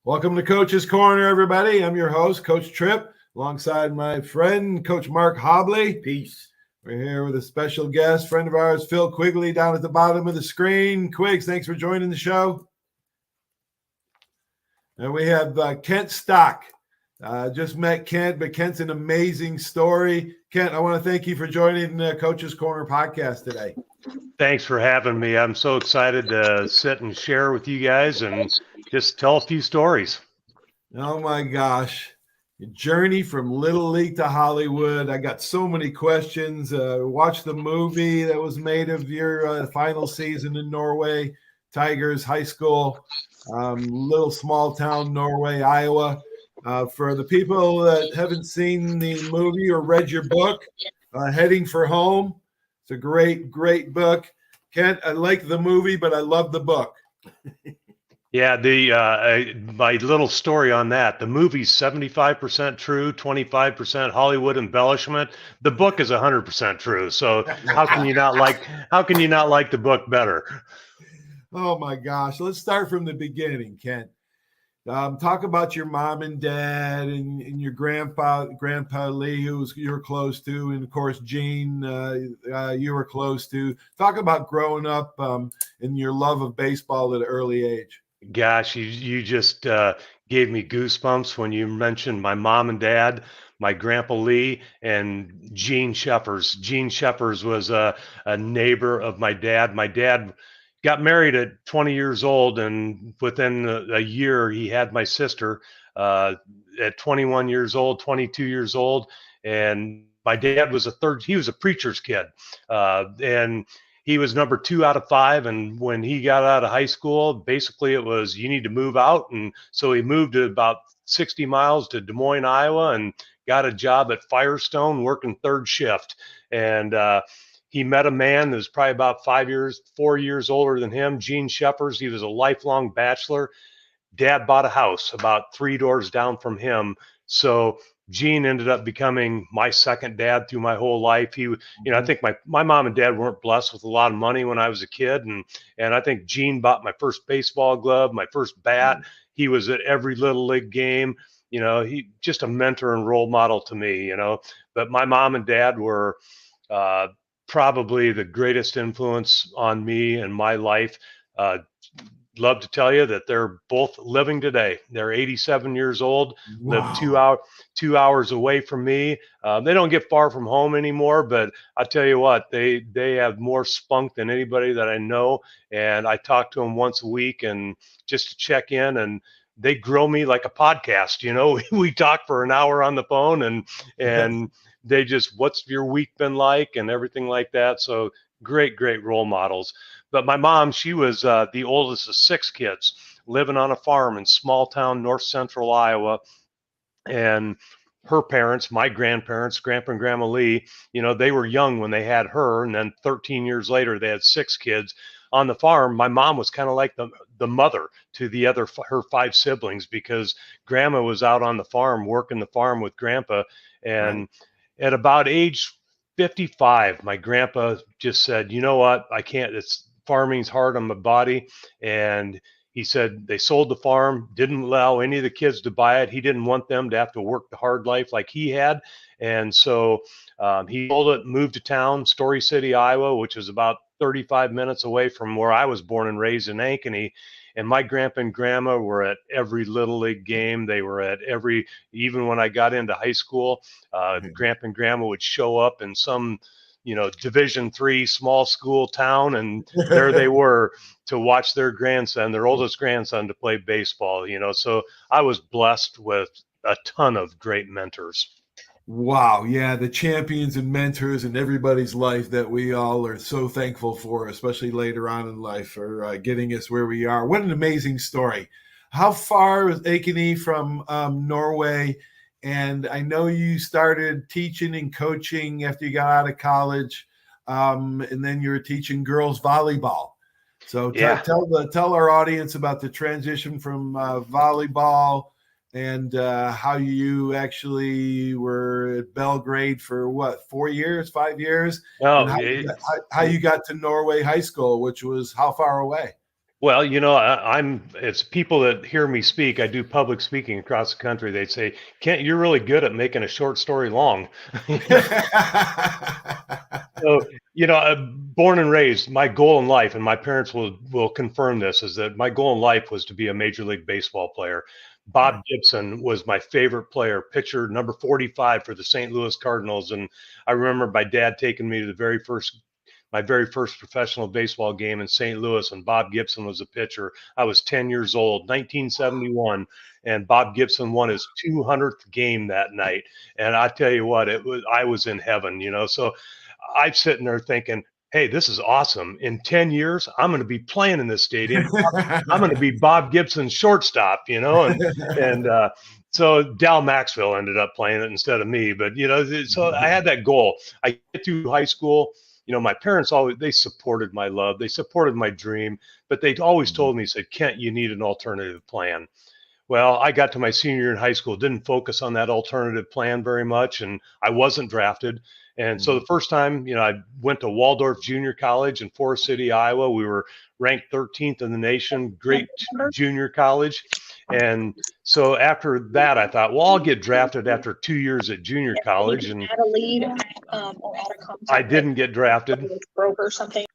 Welcome to Coach's Corner, everybody. I'm your host, Coach Tripp, alongside my friend, Coach Mark Hobley. Peace. We're here with a special guest, friend of ours, Phil Quigley, down at the bottom of the screen. Quiggs, thanks for joining the show. And we have Kent Stock. Just met Kent, but Kent's an amazing story. Kent, I want to thank you for joining the Coach's Corner podcast today. Thanks for having me. I'm so excited to sit and share with you guys and just tell a few stories. Oh, my gosh. Your journey from Little League to Hollywood. I got so many questions. Watched the movie that was made of your final season in Norway, Tigers High School, little small town, Norway, Iowa. For the people that haven't seen the movie or read your book, Heading for Home, it's a great, great book. Kent, I like the movie, but I love the book. Yeah, my little story on that. The movie's 75% true, 25% Hollywood embellishment. The book is 100% true. So how can you not like the book better? Oh my gosh. Let's start from the beginning, Kent. Talk about your mom and dad and your grandpa Lee, who you were close to, and of course Gene, you were close to. Talk about growing up and your love of baseball at an early age. Gosh, you just gave me goosebumps when you mentioned my mom and dad, my grandpa Lee, and Gene Sheffers. Gene Sheffers was a neighbor of my dad. My dad got married at 20 years old, and within a year, he had my sister at 21 years old, 22 years old. And my dad was he was a preacher's kid. And he was number 2 out of 5. And when he got out of high school, basically it was, you need to move out. And so he moved about 60 miles to Des Moines, Iowa, and got a job at Firestone working third shift. And he met a man that was probably about 4 years older than him, Gene Sheffers. He was a lifelong bachelor. Dad bought a house about 3 doors down from him. So Gene ended up becoming my second dad through my whole life. I think my mom and dad weren't blessed with a lot of money when I was a kid. And I think Gene bought my first baseball glove, my first bat. He was at every little league game. He just a mentor and role model to me, but my mom and dad were probably the greatest influence on me and my life. Love to tell you that they're both living today. They're 87 years old, Wow. live 2 hours away from me. They don't get far from home anymore, but I tell you what, they have more spunk than anybody that I know. And I talk to them once a week and just to check in, and they grow me like a podcast. We talk for an hour on the phone and they just, what's your week been like and everything like that. So great role models. But my mom, she was the oldest of 6 kids living on a farm in small town, north central Iowa. And her parents, my grandparents, Grandpa and Grandma Lee, they were young when they had her. And then 13 years later, they had 6 kids on the farm. My mom was kind of like the mother to her 5 siblings, because Grandma was out on the farm, working the farm with Grandpa. And at about age 55, my grandpa just said, you know what, I can't, farming's hard on my body. And he said they sold the farm, didn't allow any of the kids to buy it. He didn't want them to have to work the hard life like he had. And so he sold it, moved to town, Story City, Iowa, which is about 35 minutes away from where I was born and raised in Ankeny. And my grandpa and grandma were at every little league game. They were at even when I got into high school, grandpa and grandma would show up in some Division III small school town, and there they were to watch their oldest grandson, to play baseball. So I was blessed with a ton of great mentors. Wow. Yeah. The champions and mentors in everybody's life that we all are so thankful for, especially later on in life, for getting us where we are. What an amazing story. How far is Ankeny from Norway? And I know you started teaching and coaching after you got out of college, and then you were teaching girls volleyball. So tell our audience about the transition from volleyball and how you actually were at Belgrade for 4 years, 5 years? Oh, and how you got to Norway High School, which was how far away? Well, it's people that hear me speak. I do public speaking across the country. They say, Kent, you're really good at making a short story long. You know? So, born and raised, my goal in life, and my parents will confirm this, is that my goal in life was to be a Major League Baseball player. Bob Gibson was my favorite player, pitcher number 45 for the St. Louis Cardinals. And I remember my dad taking me to my very first professional baseball game in St. Louis, and Bob Gibson was a pitcher. I was 10 years old, 1971, and Bob Gibson won his 200th game that night. And I tell you what, I was in heaven, So I'm sitting there thinking, hey, this is awesome. In 10 years, I'm going to be playing in this stadium. I'm going to be Bob Gibson's shortstop, and so Dal Maxwell ended up playing it instead of me. But, so I had that goal. I get through high school. My parents they supported my love. They supported my dream, but they always told me, said, Kent, you need an alternative plan. Well, I got to my senior year in high school, didn't focus on that alternative plan very much, and I wasn't drafted. And so the first time, I went to Waldorf Junior College in Forest City, Iowa. We were ranked 13th in the nation, great junior college. And so after that, I thought, well, I'll get drafted after 2 years at junior college. And add a lead or add a contact. I didn't get drafted. Broker something.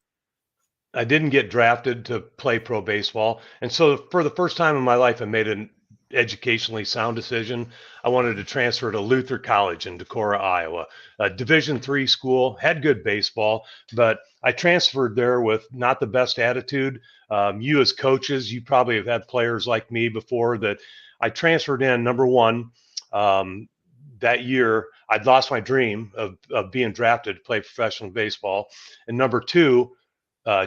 I didn't get drafted to play pro baseball. And so for the first time in my life, I made an educationally sound decision. I wanted to transfer to Luther College in Decorah, Iowa, a Division III school, had good baseball, but I transferred there with not the best attitude. You as coaches, you probably have had players like me before that I transferred in. Number one, that year, I'd lost my dream of being drafted to play professional baseball. And number two,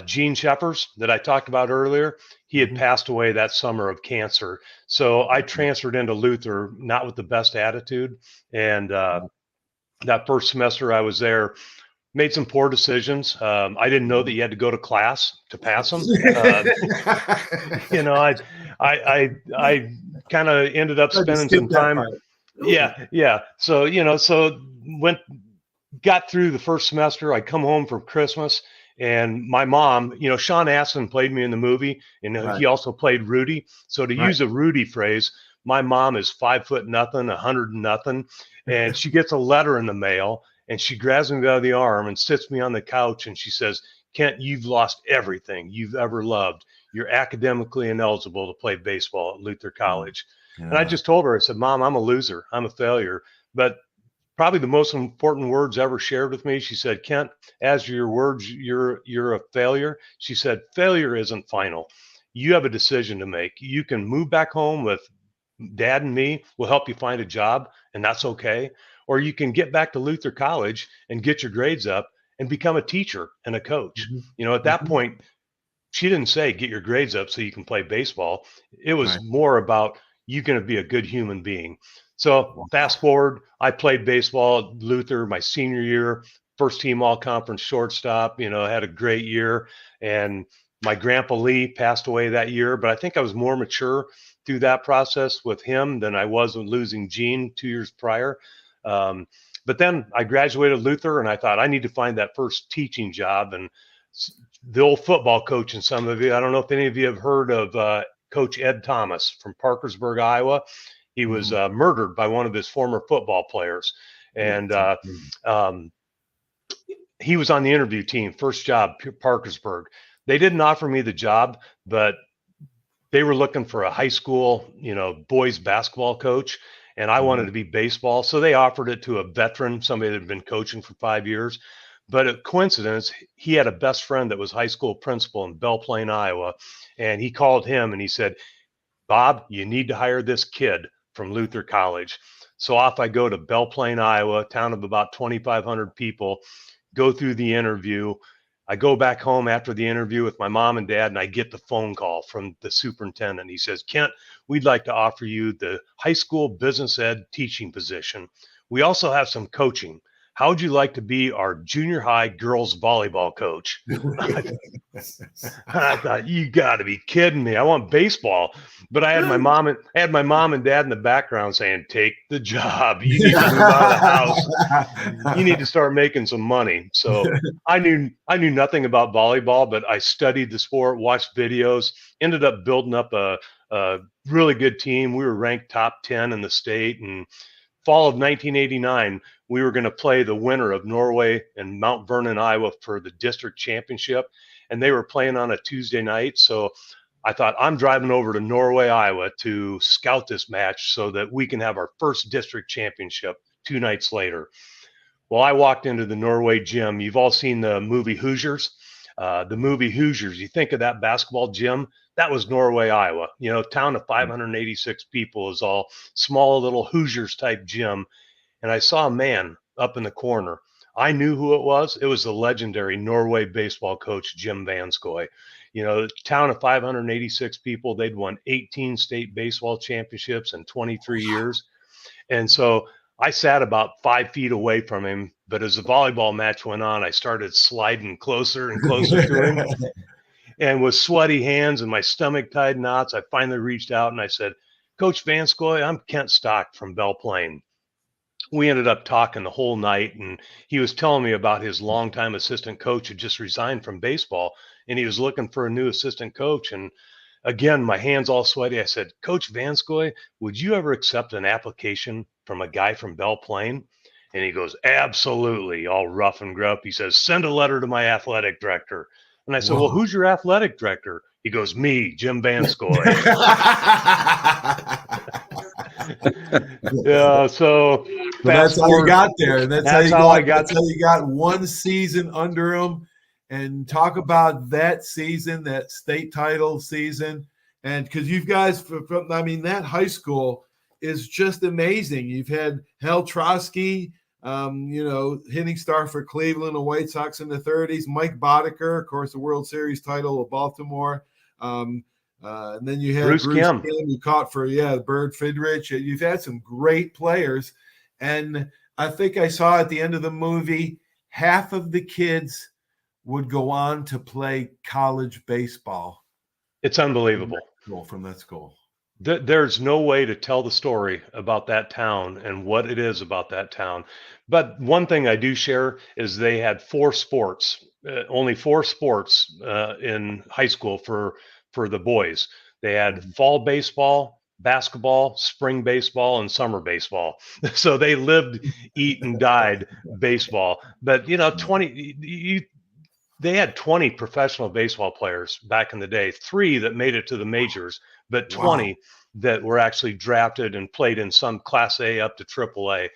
Gene Shepers that I talked about earlier, he had passed away that summer of cancer. So I transferred into Luther, not with the best attitude. And that first semester I was there, made some poor decisions. I didn't know that you had to go to class to pass them. I kind of ended up spending some time. Yeah. So, got through the first semester. I come home from Christmas. And my mom, Sean Astin played me in the movie, and he also played Rudy. So to use a Rudy phrase, my mom is 5'0" 100 and she gets a letter in the mail, and she grabs me by the arm and sits me on the couch, and she says, Kent, you've lost everything you've ever loved. You're academically ineligible to play baseball at Luther College. Yeah. And I just told her, I said, Mom, I'm a loser. I'm a failure. But probably the most important words ever shared with me. She said, Kent, as your words, you're a failure. She said, failure isn't final. You have a decision to make. You can move back home with Dad and me. We'll help you find a job, and that's okay. Or you can get back to Luther College and get your grades up and become a teacher and a coach. At that point, she didn't say, get your grades up so you can play baseball. It was more about, you going to be a good human being. So fast forward, I played baseball at Luther my senior year, first team all conference shortstop, had a great year. And my grandpa Lee passed away that year, but I think I was more mature through that process with him than I was with losing Gene 2 years prior. But then I graduated Luther, and I thought I need to find that first teaching job. And the old football coach, and some of you, I don't know if any of you have heard of Coach Ed Thomas from Parkersburg, Iowa. He was murdered by one of his former football players. And he was on the interview team, first job, Parkersburg. They didn't offer me the job, but they were looking for a high school, boys basketball coach. And I wanted to be baseball. So they offered it to a veteran, somebody that had been coaching for 5 years. But a coincidence, he had a best friend that was high school principal in Belle Plaine, Iowa. And he called him and he said, Bob, you need to hire this kid from Luther College. So off I go to Belle Plaine, Iowa, a town of about 2,500 people, go through the interview. I go back home after the interview with my mom and dad, and I get the phone call from the superintendent. He says, Kent, we'd like to offer you the high school business ed teaching position. We also have some coaching. how would you like to be our junior high girls volleyball coach? I thought, you got to be kidding me. I want baseball. But I had my mom and dad in the background saying, take the job. You need to move out of the house. You need to start making some money. So I knew nothing about volleyball, but I studied the sport, watched videos, ended up building up a really good team. We were ranked top 10 in the state. And fall of 1989, we were going to play the winner of Norway and Mount Vernon, Iowa for the district championship. And they were playing on a Tuesday night. So I thought, I'm driving over to Norway, Iowa to scout this match so that we can have our first district championship 2 nights later. Well, I walked into the Norway gym. You've all seen the movie Hoosiers. The movie Hoosiers, you think of that basketball gym, that was Norway, Iowa. You know, town of 586 people is all small little Hoosiers type gym. And I saw a man up in the corner. I knew who it was. It was the legendary Norway baseball coach, Jim Vanskoy. You know, town of 586 people, they'd won 18 state baseball championships in 23 years. And so I sat about 5 feet away from him. But as the volleyball match went on, I started sliding closer and closer to him. And with sweaty hands and my stomach tied knots, I finally reached out and I said, Coach Vanskoy, I'm Kent Stock from Belle Plaine. We ended up talking the whole night, and he was telling me about his longtime assistant coach who just resigned from baseball, and he was looking for a new assistant coach. And again, my hands all sweaty. I said, Coach Vanskoy, would you ever accept an application from a guy from Belle Plaine? And he goes, absolutely, all rough and gruff. He says, send a letter to my athletic director. And I said, well, who's your athletic director? He goes, me, Jim Vanskoy. Yeah, so that's how you got there. And that's how you got 1 season under him. And talk about that season, that state title season. And because you guys, that high school is just amazing. You've had Hal Trotsky, hitting star for Cleveland, the White Sox in the 30s. Mike Boddicker, of course, the World Series title of Baltimore. And then you had Bruce Kim, who caught for Bird Fidrich. You've had some great players, and I think I saw at the end of the movie, half of the kids would go on to play college baseball. It's unbelievable. From that school. There's no way to tell the story about that town and what it is about that town. But one thing I do share is they had 4 sports, only 4 sports in high school for the boys. They had fall baseball, basketball, spring baseball, and summer baseball. So they lived, eat, and died baseball. But, they had 20 professional baseball players back in the day, 3 that made it to the majors, but 20 that were actually drafted and played in some Class A up to AAA.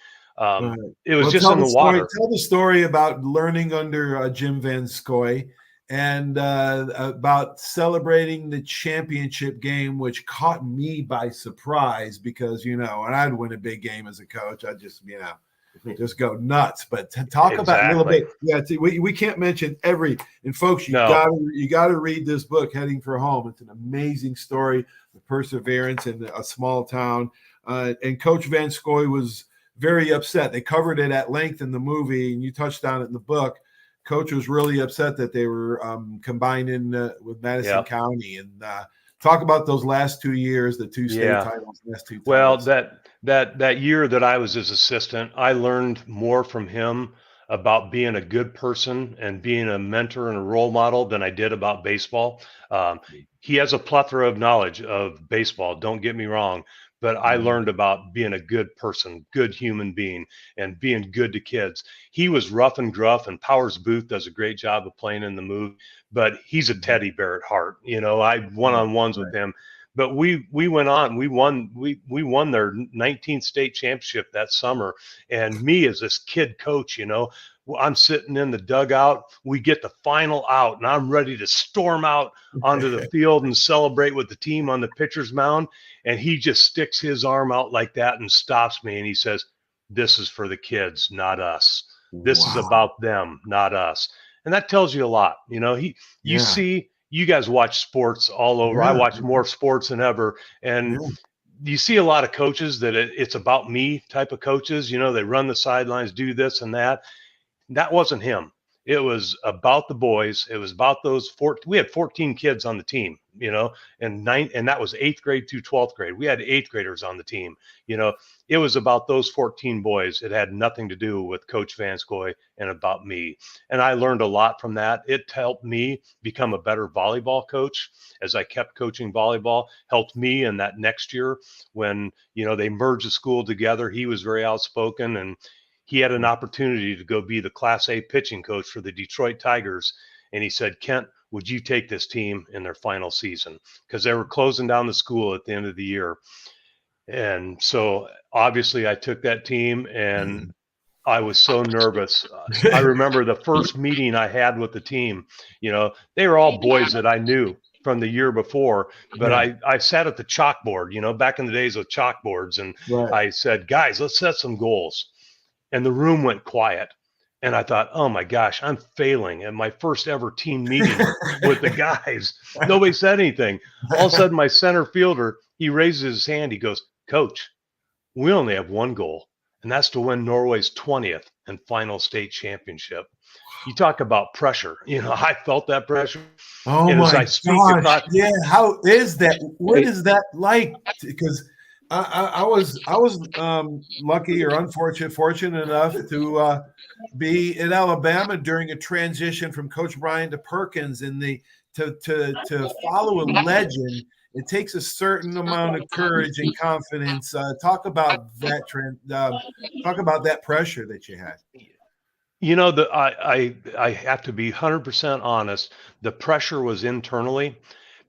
It was just in the water. Tell the story about learning under Jim Vanskoy and about celebrating the championship game, which caught me by surprise because, and I'd win a big game as a coach. I just go nuts. But talk about a little bit. Yeah, we can't mention every. And folks, you got to read this book, Heading for Home. It's an amazing story, the perseverance in a small town. And Coach Vanskoy was very upset. They covered it at length in the movie, and you touched on it in the book. Coach was really upset that they were combining with Madison County. And talk about those last 2 years, the 2 state titles, last 2 titles. Well, that year that I was his assistant, I learned more from him about being a good person and being a mentor and a role model than I did about baseball. He has a plethora of knowledge of baseball, don't get me wrong, but I learned about being a good person, good human being, and being good to kids. He was rough and gruff, and Powers Booth does a great job of playing in the movie, but he's a teddy bear at heart. I one-on-ones with him. But we went on. We won their 19th state championship that summer. And me as this kid coach, I'm sitting in the dugout. We get the final out, and I'm ready to storm out onto the field and celebrate with the team on the pitcher's mound. And he just sticks his arm out like that and stops me. And he says, "This is for the kids, not us. This is about them, not us." And that tells you a lot. You see. You guys watch sports all over. I watch more sports than ever. And you see a lot of coaches that it's about me type of coaches. You know, they run the sidelines, do this and that. That wasn't him. It was about the boys. It was about those we had 14 kids on the team, you know, and that was 8th grade through 12th grade. We had 8th graders on the team. You know, it was about those 14 boys. It had nothing to do with Coach Vanscoy and about me. And I learned a lot from that. It helped me become a better volleyball coach as I kept coaching volleyball, helped me in that next year when, you know, they merged the school together. He was very outspoken, and he had an opportunity to go be the Class A pitching coach for the Detroit Tigers. And he said, Kent, would you take this team in their final season? Because they were closing down the school at the end of the year. And so obviously I took that team, and I was so nervous. I remember the first meeting I had with the team, you know, they were all boys that I knew from the year before, but I sat at the chalkboard, you know, back in the days of chalkboards, and I said, guys, let's set some goals. And the room went quiet. And I thought, oh my gosh, I'm failing at my first ever team meeting with the guys. Nobody said anything. All of a sudden, my center fielder, he raises his hand. He goes, Coach, we only have one goal, and that's to win Norway's 20th and final state championship. You talk about pressure. You know, I felt that pressure. Oh and my gosh. Yeah. How is that? What is that like? Because I was lucky or fortunate enough to be in Alabama during a transition from Coach Bryan to Perkins, and to follow a legend, it takes a certain amount of courage and confidence. Talk about that talk about that pressure that you had. You know, I have to be 100% honest. The pressure was internally,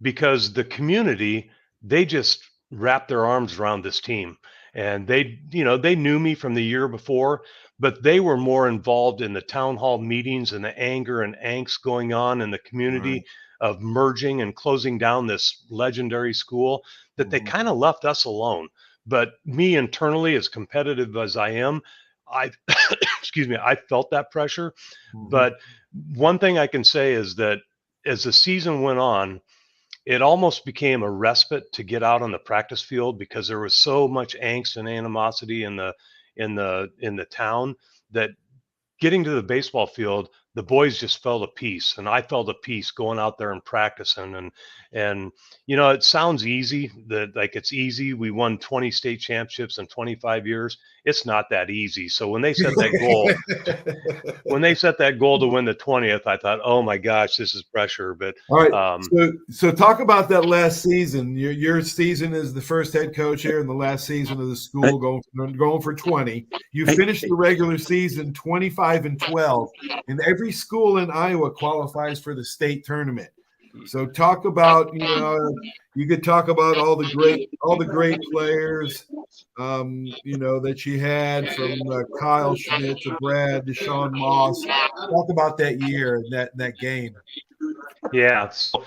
because the community, they just wrapped their arms around this team, and they knew me from the year before, but they were more involved in the town hall meetings and the anger and angst going on in the community of merging and closing down this legendary school, that they kind of left us alone. But me internally, as competitive as I am, excuse me, I felt that pressure. But one thing I can say is that as the season went on, it almost became a respite to get out on the practice field, because there was so much angst and animosity in the town, that getting to the baseball field, the boys just felt a peace, and I felt a peace going out there and practicing. And you know, it sounds easy, that like it's easy. We won 20 state championships in 25 years. It's not that easy. So when they set that goal, to win the 20th, I thought, oh my gosh, this is pressure. But all right, so talk about that last season. Your season as the first head coach here, and the last season of the school, going for 20. You finished the regular season 25-12, and every school in Iowa qualifies for the state tournament. So talk about, you could talk about all the great players, that you had, from Kyle Schmidt to Brad to Sean Moss. Talk about that year and that game. Yeah, so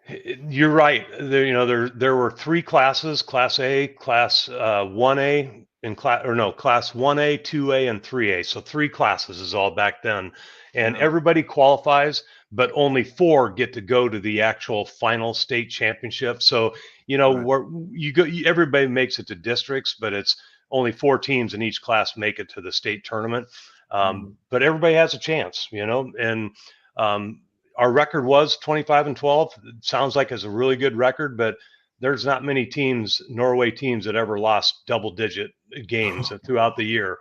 you're right. There were 3 classes: Class A, Class 1A, and Class 1A, 2A, and 3A. So 3 classes is all back then, and everybody qualifies, but only 4 get to go to the actual final state championship. So, where you go, everybody makes it to districts, but it's only 4 teams in each class make it to the state tournament. But everybody has a chance, and our record was 25-12. It sounds like it's a really good record, but there's not many teams, Norway teams, that ever lost double-digit games throughout the year.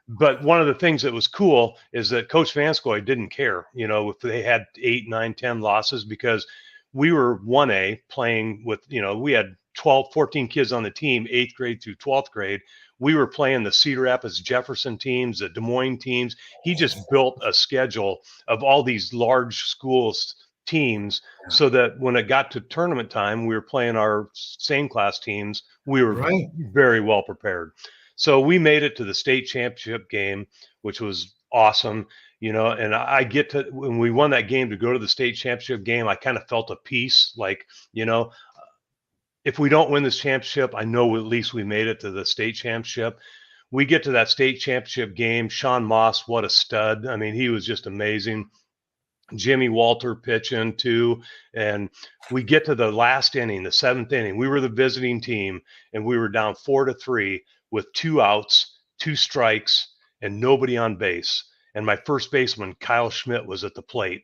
But one of the things that was cool is that Coach Vanscoy didn't care, if they had 8, 9, 10 losses, because we were 1A playing with, we had 14 kids on the team, 8th grade through 12th grade. We were playing the Cedar Rapids, Jefferson teams, the Des Moines teams. He just built a schedule of all these large schools teams, so that when it got to tournament time, we were playing our same class teams. We were very well prepared. So we made it to the state championship game, which was awesome. And I get to, when we won that game, to go to the state championship game, I kind of felt a peace, like, if we don't win this championship, I know at least we made it to the state championship. We get to that state championship game. Sean Moss, what a stud. I mean, he was just amazing. Jimmy Walter pitching too. And we get to the last inning, the 7th inning. We were the visiting team, and we were down 4-3 with 2 outs, 2 strikes, and nobody on base. And my first baseman, Kyle Schmidt, was at the plate.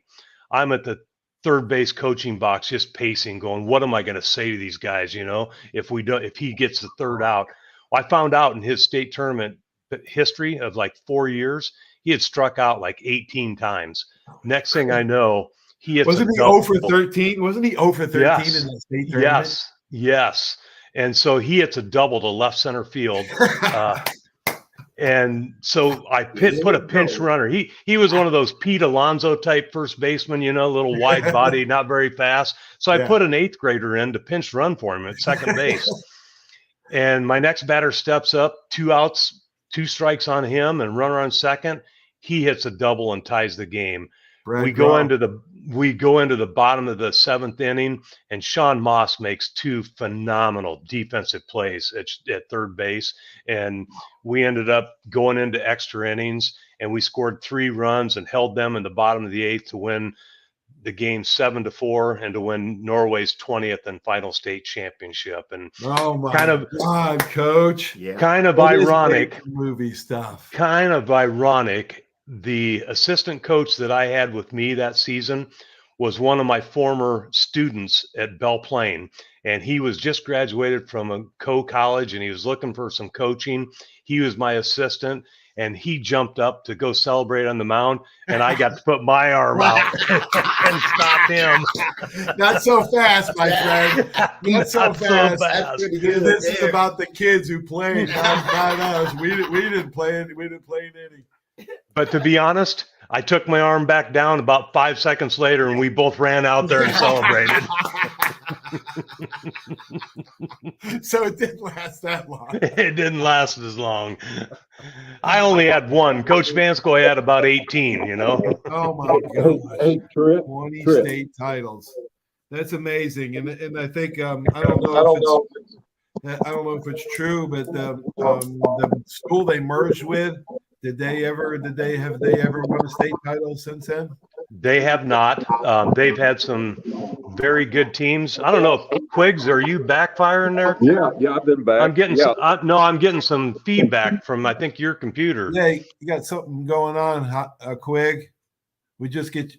I'm at the third base coaching box, just pacing, going, what am I going to say to these guys? If he gets the third out. Well, I found out in his state tournament history of like 4 years, he had struck out like 18 times. Next thing I know, he hits Wasn't he 0 for 13? Wasn't he 0 for 13 Yes. in the state tournament? Yes. And so he hits a double to left center field. And so I put a pinch runner. He was one of those Pete Alonso type first baseman, little wide body, not very fast. So I put an 8th grader in to pinch run for him at second base. And my next batter steps up, 2 outs, 2 strikes on him, and runner on second. He hits a double and ties the game. We go into the bottom of the 7th inning, and Sean Moss makes 2 phenomenal defensive plays at third base, and we ended up going into extra innings, and we scored 3 runs and held them in the bottom of the 8th to win the game 7-4 and to win Norway's 20th and final state championship. And oh my God, Coach! Kind of ironic movie stuff. Kind of ironic. The assistant coach that I had with me that season was one of my former students at Belle Plaine, and he was just graduated from a college, and he was looking for some coaching. He was my assistant, and he jumped up to go celebrate on the mound, and I got to put my arm out and stop him. Not so fast, my friend. Not so fast. That's pretty good. This is about the kids who played, not us. We didn't play it. We didn't play any. But to be honest, I took my arm back down about 5 seconds later, and we both ran out there and celebrated. So it didn't last that long. It didn't last as long. I only had 1. Coach Vanskoy had about 18, Oh, my God. Hey, Trip. 20 Trip. state titles. That's amazing. And I think, I don't know if it's true, but the school they merged with, have they ever won a state title since then? They have not. They've had some very good teams. I don't know, Quiggs, are you backfiring there? Yeah, I've been back. I'm getting I'm getting some feedback from, I think, your computer. Yeah, you got something going on, Quig. We just get.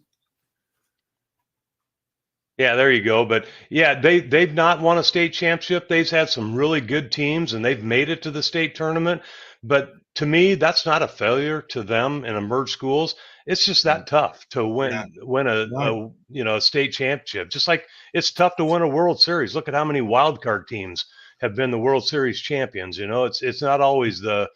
Yeah, there you go. But yeah, they've not won a state championship. They've had some really good teams, and they've made it to the state tournament. But to me, that's not a failure to them in emerged schools. It's just that tough to win a state championship. Just like it's tough to win a World Series. Look at how many wild card teams have been the World Series champions. It's not always the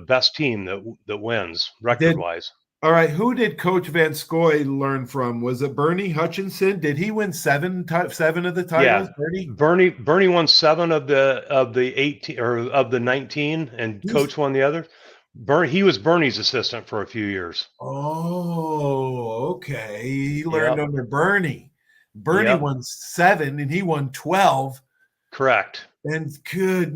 best team that wins record wise. All right, who did Coach Vanskoy learn from? Was it Bernie Hutchinson? Did he win 7 of the titles? Yeah, Bernie won 7 of the 18 or of the 19, and Coach won the other. He was Bernie's assistant for a few years. Oh, okay. He learned under Bernie. Bernie won 7, and he won 12. Correct. And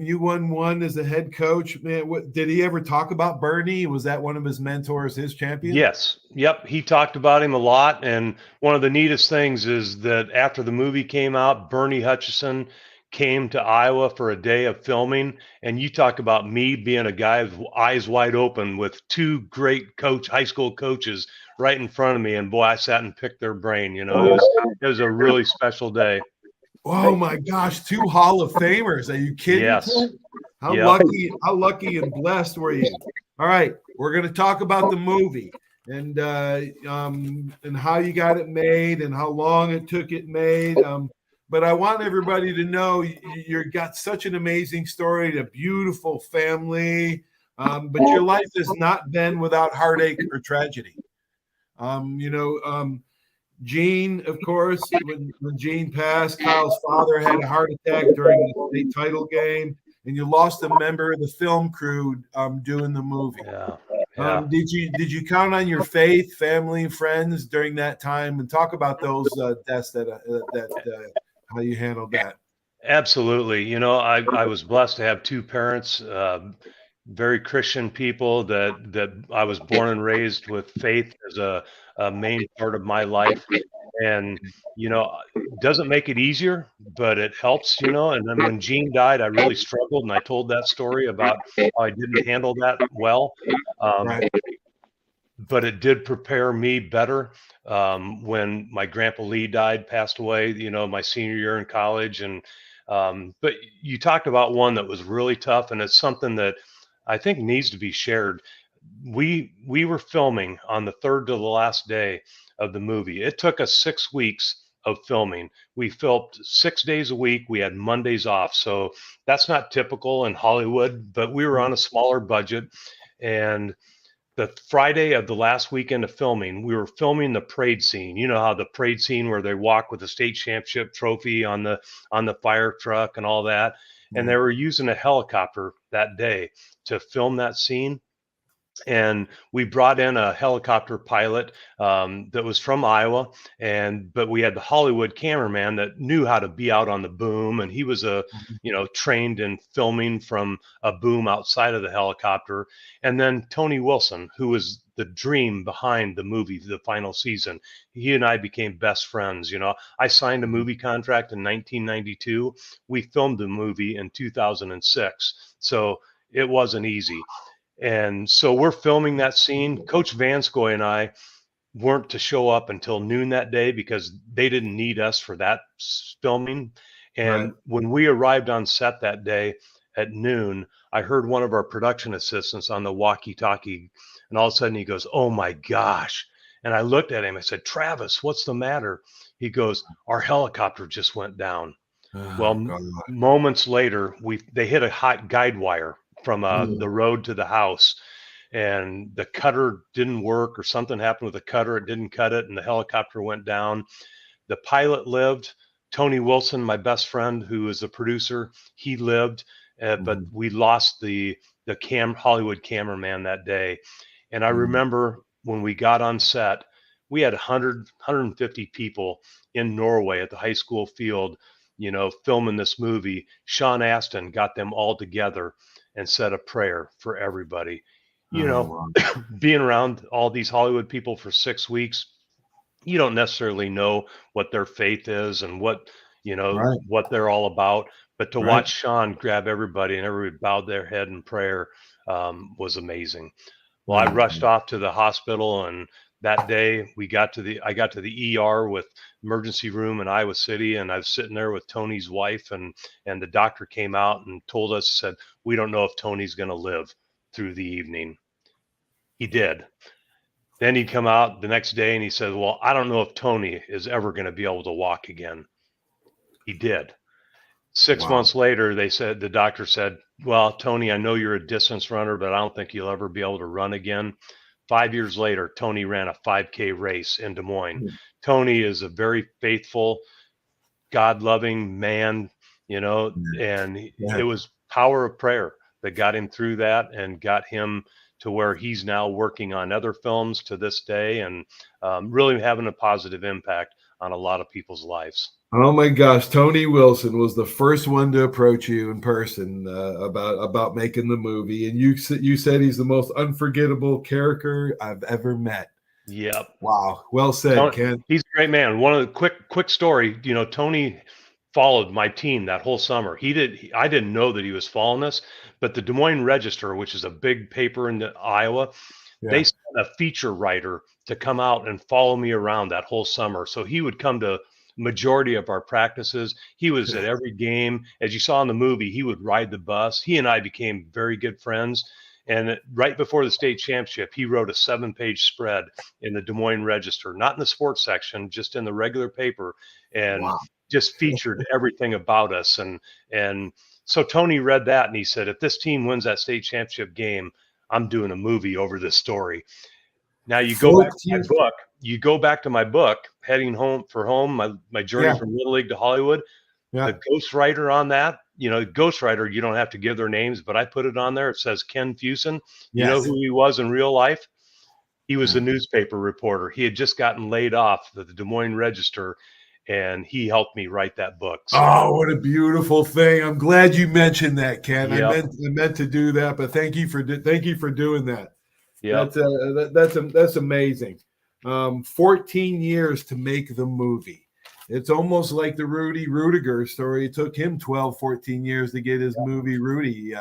you won 1 as a head coach, man. Did he ever talk about Bernie? Was that one of his mentors, his champion? Yes. Yep. He talked about him a lot. And one of the neatest things is that after the movie came out, Bernie Hutchinson came to Iowa for a day of filming. And you talk about me being a guy with eyes wide open with 2 great high school coaches right in front of me. And boy, I sat and picked their brain. It was a really special day. Oh my gosh, 2 Hall of Famers. Are you kidding? Yes. How lucky and blessed were you? All right, we're going to talk about the movie and how you got it made and how long it took it made. But I want everybody to know you've got such an amazing story, a beautiful family, but your life has not been without heartache or tragedy. Gene, of course, when Gene passed, Kyle's father had a heart attack during the state title game, and you lost a member of the film crew doing the movie. Yeah. Did you count on your faith, family, and friends during that time? And talk about those deaths how you handled that. Absolutely. I was blessed to have 2 parents, very Christian people that I was born and raised with faith as a a main part of my life. And, doesn't make it easier, but it helps, and then when Gene died, I really struggled, and I told that story about how I didn't handle that well. Right. But it did prepare me better when my grandpa Lee died, passed away, my senior year in college. And but you talked about one that was really tough, and it's something that I think needs to be shared. We were filming on the third to the last day of the movie. It took us 6 weeks of filming. We filmed 6 days a week. We had Mondays off, so that's not typical in Hollywood. But we were on a smaller budget, and the Friday of the last weekend of filming, we were filming the parade scene. You know how the parade scene where they walk with the state championship trophy on the fire truck and all that. And they were using a helicopter that day to film that scene. And we brought in a helicopter pilot that was from Iowa, but we had the Hollywood cameraman that knew how to be out on the boom, and he was trained in filming from a boom outside of the helicopter. And then Tony Wilson, who was the dream behind the movie, the final season. He and I became best friends. I signed a movie contract in 1992. We filmed the movie in 2006, so it wasn't easy. And so we're filming that scene. Coach Vanskoy and I weren't to show up until noon that day because they didn't need us for that filming. And when we arrived on set that day at noon, I heard one of our production assistants on the walkie-talkie, and all of a sudden he goes, "Oh my gosh." And I looked at him. I said, "Travis, what's the matter?" He goes, "Our helicopter just went down." Moments later, they hit a hot guide wire from the road to the house, and the cutter didn't work, or something happened with the cutter. It didn't cut it, and the helicopter went down. The pilot lived. Tony Wilson, my best friend, who is a producer, he lived, but we lost the Hollywood cameraman that day. And I remember when we got on set, we had 150 people in Norway at the high school field, filming this movie. Sean Astin got them all together and said a prayer for everybody. Being around all these Hollywood people for 6 weeks, you don't necessarily know what their faith is and what they're all about. But to watch Sean grab everybody and everybody bowed their head in prayer was amazing. Well, I rushed off to the hospital, and that day I got to the ER with emergency room in Iowa City, and I was sitting there with Tony's wife, and the doctor came out and told us, said, "We don't know if Tony's going to live through the evening." He did. Then he'd come out the next day and he said, "Well, I don't know if Tony is ever going to be able to walk again." He did. 6 months later, the doctor said, "Well, Tony, I know you're a distance runner, but I don't think you'll ever be able to run again." 5 years later, Tony ran a 5K race in Des Moines. Tony is a very faithful, God-loving man, and it was power of prayer that got him through that and got him to where he's now working on other films to this day, and really having a positive impact on a lot of people's lives. Oh my gosh, Tony Wilson was the first one to approach you in person about making the movie, and you said he's the most unforgettable character I've ever met. Yep. Wow. Well said, Ken. He's a great man. One of the quick story, Tony followed my team that whole summer. I didn't know that he was following us, but the Des Moines Register, which is a big paper in Iowa, they sent a feature writer to come out and follow me around that whole summer. So he would come to majority of our practices. He was at every game. As you saw in the movie, he would ride the bus. He and I became very good friends. And right before the state championship, he wrote a 7-page spread in the Des Moines Register, not in the sports section, just in the regular paper, and just featured everything about us. And so Tony read that and he said, "If this team wins that state championship game, I'm doing a movie over this story." Now you go back to my book. You go back to my book, Heading Home for Home, my journey from Little League to Hollywood. The ghostwriter on that, ghostwriter, you don't have to give their names, but I put it on there. It says Ken Fusen. You know who he was in real life? He was a newspaper reporter. He had just gotten laid off at the Des Moines Register, and he helped me write that book. So, oh, what a beautiful thing! I'm glad you mentioned that, Ken. I meant to do that, but thank you for doing that. Yeah, that's amazing. 14 years to make the movie. It's almost like the Rudy Rudiger story. It took him 12, 14 years to get his movie Rudy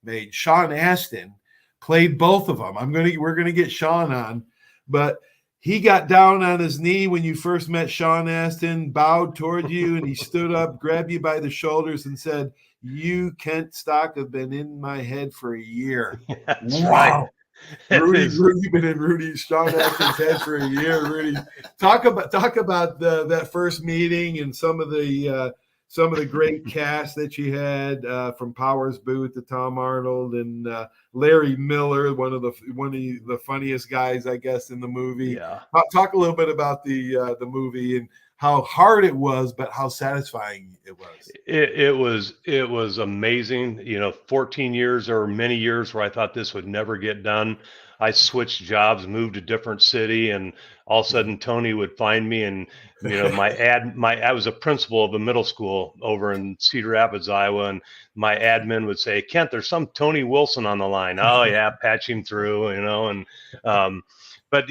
made. Sean Astin played both of them. We're gonna get Sean on, but he got down on his knee when you first met Sean Astin, bowed toward you, and he stood up, grabbed you by the shoulders, and said, "You, Kent Stock, have been in my head for a year." That's Wow. right. Rudy been in Sean Astin's head for a year. Rudy, talk about that first meeting and some of the great cast that you had, from Powers Booth to Tom Arnold and Larry Miller, one of the funniest guys, I guess, in the movie. Yeah. Talk a little bit about the movie and how hard it was, but how satisfying it was. It was amazing. 14 years or many years where I thought this would never get done. I switched jobs, moved to a different city, and all of a sudden Tony would find me, and I was a principal of a middle school over in Cedar Rapids, Iowa, and my admin would say, "Kent, there's some Tony Wilson on the line." Oh yeah, patch him through, but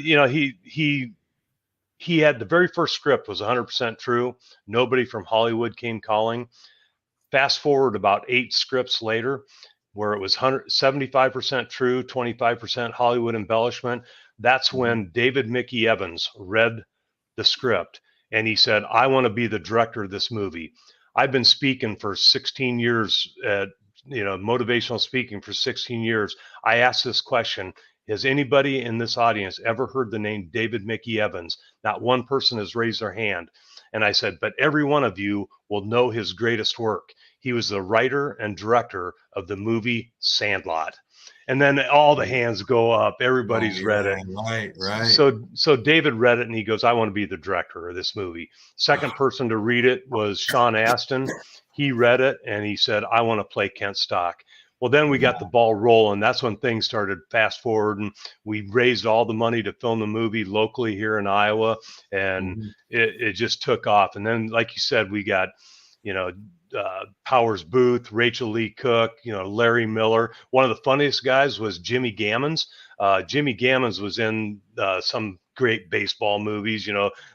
he had the very first script was 100% true. Nobody from Hollywood came calling. Fast forward about 8 scripts later, where it was 75% true, 25% Hollywood embellishment. That's when David Mickey Evans read the script and he said, "I want to be the director of this movie." I've been speaking for 16 years, motivational speaking for 16 years. I asked this question: has anybody in this audience ever heard the name David Mickey Evans? Not one person has raised their hand. And I said, but every one of you will know his greatest work. He was the writer and director of the movie Sandlot. And then all the hands go up. Everybody's read it. Right. So David read it and he goes, "I want to be the director of this movie." Second person to read it was Sean Astin. He read it and he said, "I want to play Kent Stock." Well, then we got the ball rolling. That's when things started fast forward, and we raised all the money to film the movie locally here in Iowa, and it just took off. And then, like you said, we got, Powers Booth, Rachel Lee Cook, Larry Miller. One of the funniest guys was Jimmy Gammons. Jimmy Gammons was in some great baseball movies,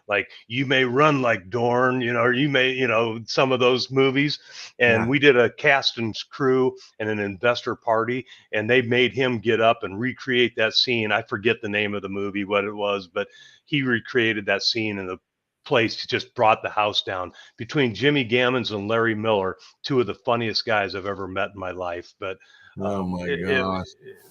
like You May Run Like Dorn, or you may, some of those movies. And we did a cast and crew and an investor party, and they made him get up and recreate that scene. I forget the name of the movie, what it was, but he recreated that scene, and the place just brought the house down. Between Jimmy Gammons and Larry Miller, two of the funniest guys I've ever met in my life. But oh my gosh,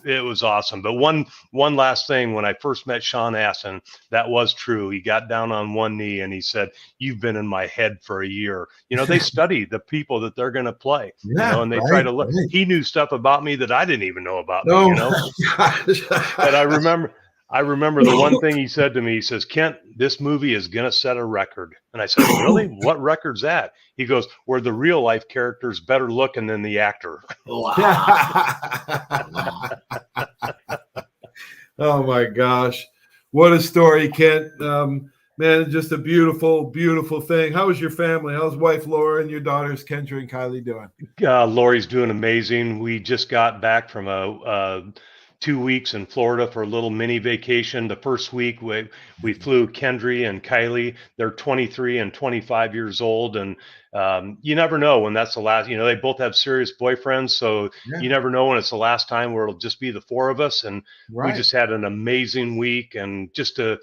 it was awesome. But one last thing, when I first met Sean Astin, that was true. He got down on one knee and he said, "You've been in my head for a year." They study the people that they're going to play, and they try to look. He knew stuff about me that I didn't even know about me, But I remember the one thing he said to me. He says, "Kent, this movie is going to set a record." And I said, "Really? What record's that?" He goes, "Where the real life character's better looking than the actor." Oh my gosh. What a story, Kent. Man, just a beautiful, beautiful thing. How is your family? How's wife Laura and your daughters Kendra and Kylie doing? Lori's doing amazing. We just got back from a 2 weeks in Florida for a little mini vacation. The first week we flew Kendry and Kylie. They're 23 and 25 years old. And you never know when that's the last, they both have serious boyfriends. So you never know when it's the last time where it'll just be the 4 of us. And we just had an amazing week. And just to,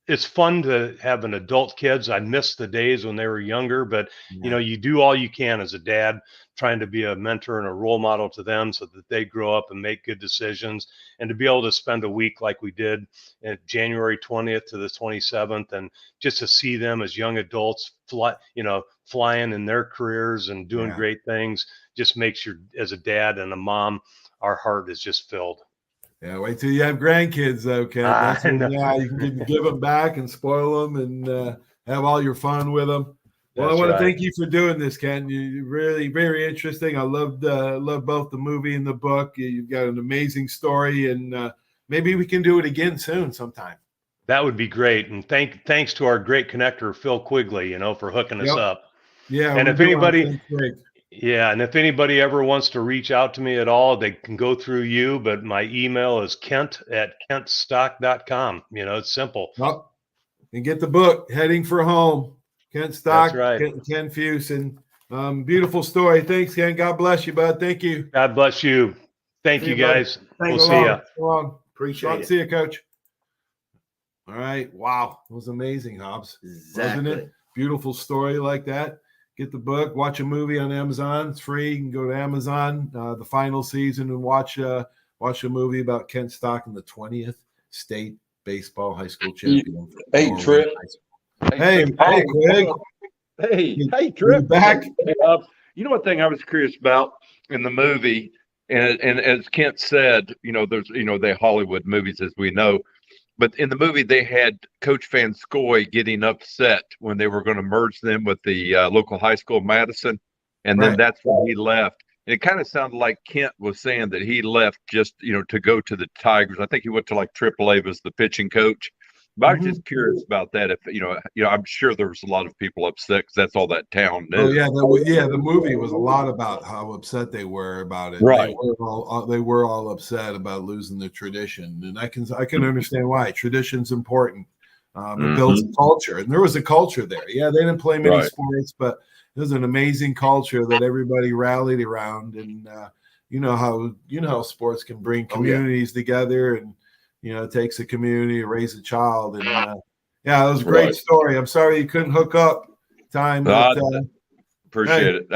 it's fun to have an adult kids. I miss the days when they were younger, but you do all you can as a dad, trying to be a mentor and a role model to them so that they grow up and make good decisions. And to be able to spend a week like we did at January 20th to the 27th, and just to see them as young adults flying in their careers and doing great things, just makes you, as a dad and a mom, our heart is just filled. Yeah, wait till you have grandkids, though, Ken. That's when, you can give them back and spoil them and have all your fun with them. Well, I want to thank you for doing this, Ken. You're really very interesting. I loved both the movie and the book. You've got an amazing story, and maybe we can do it again soon sometime. That would be great. And thanks to our great connector, Phil Quigley, for hooking us up. Yeah. And Yeah, and if anybody ever wants to reach out to me at all, they can go through you, but my email is kent@kentstock.com. It's simple. Oh, and get the book, Heading for Home. Kent Stock, That's right. Ken Fusen. Beautiful story. Thanks, Ken. God bless you, bud. Thank you. God bless you. Thank See you, you, bud. guys. We'll Thanks. see ya. So long. Appreciate it. See you, Coach. All right. Wow. It was amazing, Hobbs. Exactly. Wasn't it? Beautiful story like that. Get the book, watch a movie on Amazon. It's free. You can go to Amazon, the final season, and watch a movie about Kent Stock and the 20th state baseball high school champion. Hey, Trip. Hey, Craig. Hey, Trip. You back? You know, one thing I was curious about in the movie, and as Kent said, there's the Hollywood movies, as we know, but in the movie they had Coach Vanscoy getting upset when they were going to merge them with the local high school, Madison, and then Right. that's when he left. And it kind of sounded like Kent was saying that he left just to go to the Tigers. I think he went to like AAA as the pitching coach. But I was just curious about that. If I'm sure there was a lot of people upset because that's all that town knew. Oh yeah, the movie was a lot about how upset they were about it. Right. They were all upset about losing the tradition, and I can understand why. Tradition's important. It builds a culture, and there was a culture there. Yeah, they didn't play many Right. sports, but there's an amazing culture that everybody rallied around. And you know how sports can bring communities together, and it takes a community to raise a child. And yeah, it was a great Right. story. I'm sorry you couldn't hook up time. But, Appreciate it.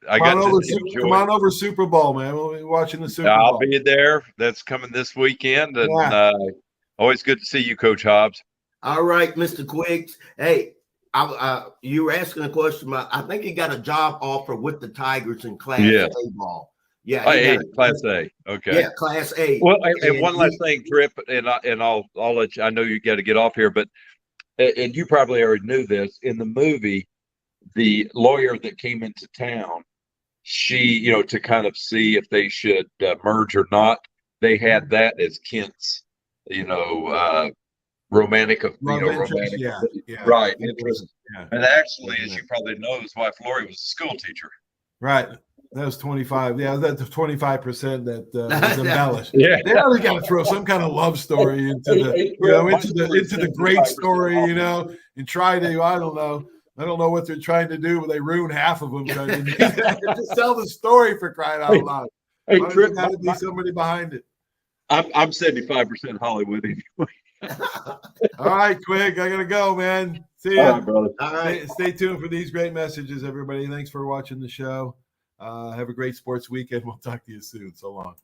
I come got on to enjoy. come on over Super Bowl, man. We'll be watching the Super I'll Bowl. be there. That's coming this weekend, and Yeah. always good to see you, Coach Hobbs. All right, Mr. Quiggs. Hey, you were asking a question about. I think he got a job offer with the Tigers in Class Yeah. A ball. Yeah, Oh, he hey, got a- Class A. Okay. Yeah, Class A. Well, and And one he- last thing, Trip, and I'll let you. I know you got to get off here, but and you probably already knew this. In the movie, the lawyer that came into town, she, to kind of see if they should merge or not, they had that as Kent's, romantic, Love interest, romantic, yeah. right, interest. Yeah. And actually, as you probably know, his wife Lori was a school teacher. Right. That was 25. Yeah, that's 25% that was embellished. Yeah. They always got to throw some kind of love story into the great story, and try to, I don't know what they're trying to do, but they ruin half of them trying to do that. Just tell the story, for crying out loud. Hey, Why Trip, got to be somebody behind it. I'm 75% Hollywood anyway. All right, Quig, I gotta go, man. See All ya. right, brother. All right. Stay tuned for these great messages, everybody. Thanks for watching the show. Have a great sports weekend. We'll talk to you soon. So long.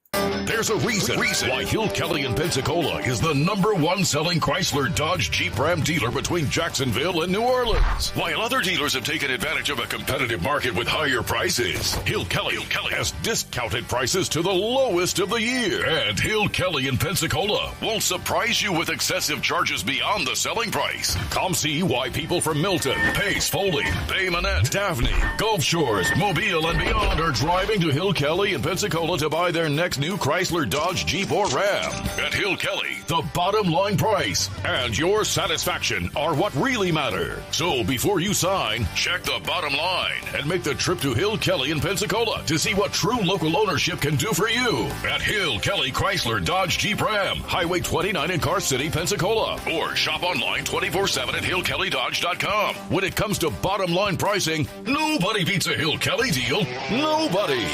There's a reason why Hill Kelly in Pensacola is the #1 selling Chrysler Dodge Jeep Ram dealer between Jacksonville and New Orleans. While other dealers have taken advantage of a competitive market with higher prices, Hill Kelly has discounted prices to the lowest of the year. And Hill Kelly in Pensacola won't surprise you with excessive charges beyond the selling price. Come see why people from Milton, Pace, Foley, Bay Minette, Daphne, Gulf Shores, Mobile, and beyond are driving to Hill Kelly in Pensacola to buy their next new Chrysler, Dodge, Jeep, or Ram. At Hill Kelly, the bottom line price and your satisfaction are what really matter. So before you sign, check the bottom line and make the trip to Hill Kelly in Pensacola to see what true local ownership can do for you. At Hill Kelly Chrysler, Dodge, Jeep, Ram, Highway 29 in Car City, Pensacola. Or shop online 24/7 at hillkelly.dodge.com. When it comes to bottom line pricing, nobody beats a Hill Kelly deal. Nobody.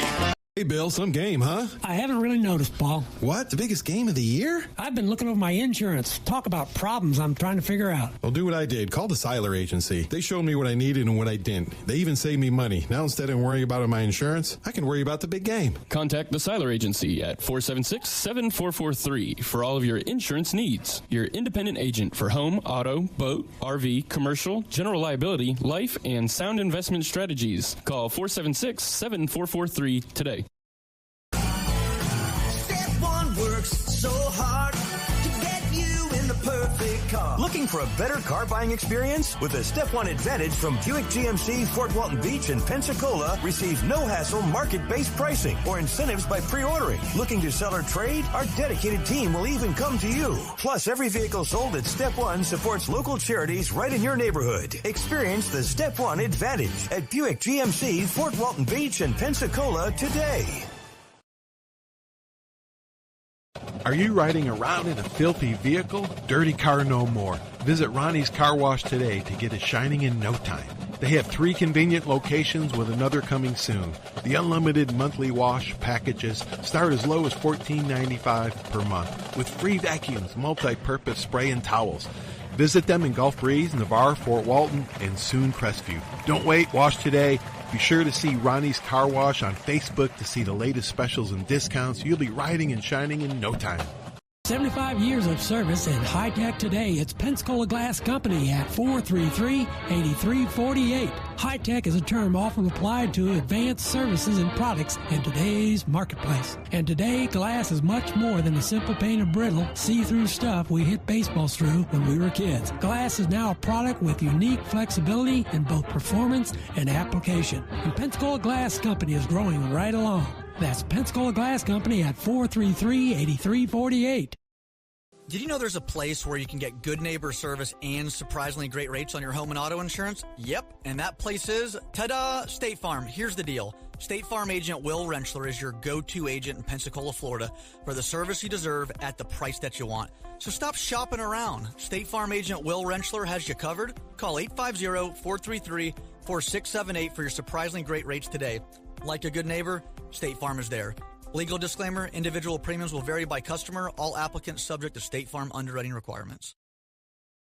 Hey, Bill, some game, huh? I haven't really noticed, Paul. What? The biggest game of the year? I've been looking over my insurance. Talk about problems I'm trying to figure out. Well, do what I did. Call the Seiler Agency. They showed me what I needed and what I didn't. They even saved me money. Now, instead of worrying about my insurance, I can worry about the big game. Contact the Seiler Agency at 476-7443 for all of your insurance needs. Your independent agent for home, auto, boat, RV, commercial, general liability, life, and sound investment strategies. Call 476-7443 today. Step One works so hard to get you in the perfect car. Looking Looking for a better car buying experience? With the Step 1 Advantage from Buick GMC, Fort Walton Beach, and Pensacola, receive no-hassle market-based pricing or incentives by pre-ordering. Looking to sell or trade? Our dedicated team will even come to you. Plus, every vehicle sold at Step 1 supports local charities right in your neighborhood. Experience the Step 1 Advantage at Buick GMC, Fort Walton Beach, and Pensacola today. Are you riding around in a filthy vehicle? Dirty car no more. Visit Ronnie's Car Wash today to get it shining in no time. They have 3 convenient locations with another coming soon. The unlimited monthly wash packages start as low as $14.95 per month with free vacuums, multi-purpose spray, and towels. Visit them in Gulf Breeze, Navarre, Fort Walton, and soon Crestview. Don't wait, wash today. Be sure to see Ronnie's Car Wash on Facebook to see the latest specials and discounts. You'll be riding and shining in no time. 75 years of service in high tech today. It's Pensacola Glass Company at 433-8348. High tech is a term often applied to advanced services and products in today's marketplace. And today, glass is much more than the simple pane of brittle, see-through stuff we hit baseballs through when we were kids. Glass is now a product with unique flexibility in both performance and application. And Pensacola Glass Company is growing right along. That's Pensacola Glass Company at 433-8348. Did you know there's a place where you can get good neighbor service and surprisingly great rates on your home and auto insurance? Yep, and that place is, ta-da, State Farm. Here's the deal. State Farm agent Will Rentschler is your go-to agent in Pensacola, Florida for the service you deserve at the price that you want. So stop shopping around. State Farm agent Will Rentschler has you covered. Call 850-433-4678 for your surprisingly great rates today. Like a good neighbor, State Farm is there. Legal disclaimer, individual premiums will vary by customer. All applicants subject to State Farm underwriting requirements.